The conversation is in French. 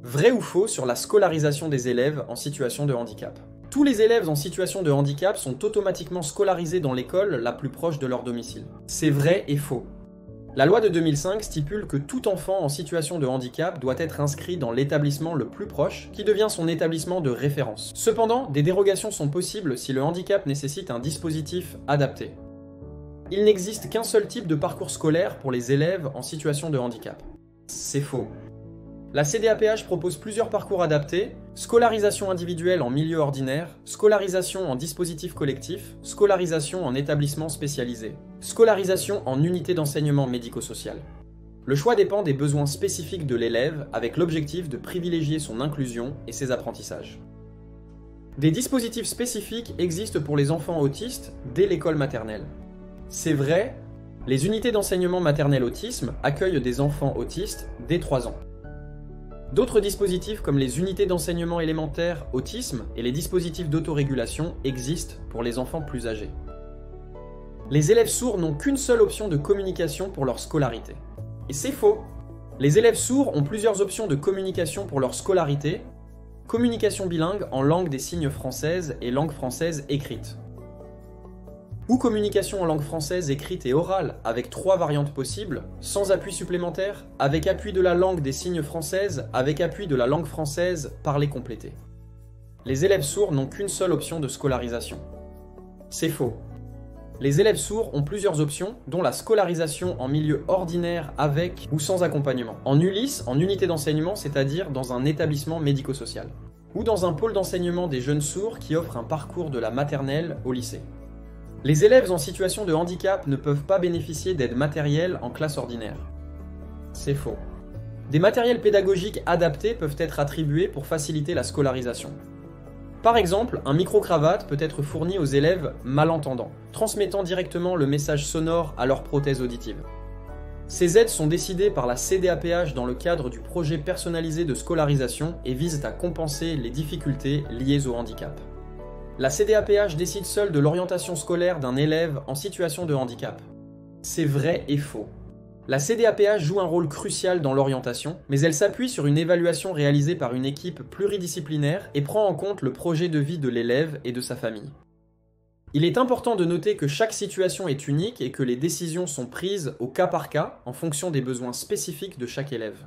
Vrai ou faux sur la scolarisation des élèves en situation de handicap? Tous les élèves en situation de handicap sont automatiquement scolarisés dans l'école la plus proche de leur domicile. C'est vrai et faux. La loi de 2005 stipule que tout enfant en situation de handicap doit être inscrit dans l'établissement le plus proche, qui devient son établissement de référence. Cependant, des dérogations sont possibles si le handicap nécessite un dispositif adapté. Il n'existe qu'un seul type de parcours scolaire pour les élèves en situation de handicap. C'est faux. La CDAPH propose plusieurs parcours adaptés: scolarisation individuelle en milieu ordinaire, scolarisation en dispositif collectif, scolarisation en établissement spécialisé, scolarisation en unité d'enseignement médico-social. Le choix dépend des besoins spécifiques de l'élève, avec l'objectif de privilégier son inclusion et ses apprentissages. Des dispositifs spécifiques existent pour les enfants autistes dès l'école maternelle. C'est vrai, les unités d'enseignement maternel autisme accueillent des enfants autistes dès 3 ans. D'autres dispositifs comme les unités d'enseignement élémentaire autisme et les dispositifs d'autorégulation existent pour les enfants plus âgés. Les élèves sourds n'ont qu'une seule option de communication pour leur scolarité. Et c'est faux. Les élèves sourds ont plusieurs options de communication pour leur scolarité: communication bilingue en langue des signes française et langue française écrite, ou communication en langue française écrite et orale avec 3 variantes possibles, sans appui supplémentaire, avec appui de la langue des signes française, avec appui de la langue française parlée complétée. Les élèves sourds n'ont qu'une seule option de scolarisation. C'est faux. Les élèves sourds ont plusieurs options, dont la scolarisation en milieu ordinaire avec ou sans accompagnement, en ULIS, en unité d'enseignement, c'est-à-dire dans un établissement médico-social, ou dans un pôle d'enseignement des jeunes sourds qui offre un parcours de la maternelle au lycée. Les élèves en situation de handicap ne peuvent pas bénéficier d'aide matérielle en classe ordinaire. C'est faux. Des matériels pédagogiques adaptés peuvent être attribués pour faciliter la scolarisation. Par exemple, un micro-cravate peut être fourni aux élèves malentendants, transmettant directement le message sonore à leur prothèse auditive. Ces aides sont décidées par la CDAPH dans le cadre du projet personnalisé de scolarisation et visent à compenser les difficultés liées au handicap. La CDAPH décide seule de l'orientation scolaire d'un élève en situation de handicap. C'est vrai et faux. La CDAPH joue un rôle crucial dans l'orientation, mais elle s'appuie sur une évaluation réalisée par une équipe pluridisciplinaire et prend en compte le projet de vie de l'élève et de sa famille. Il est important de noter que chaque situation est unique et que les décisions sont prises au cas par cas en fonction des besoins spécifiques de chaque élève.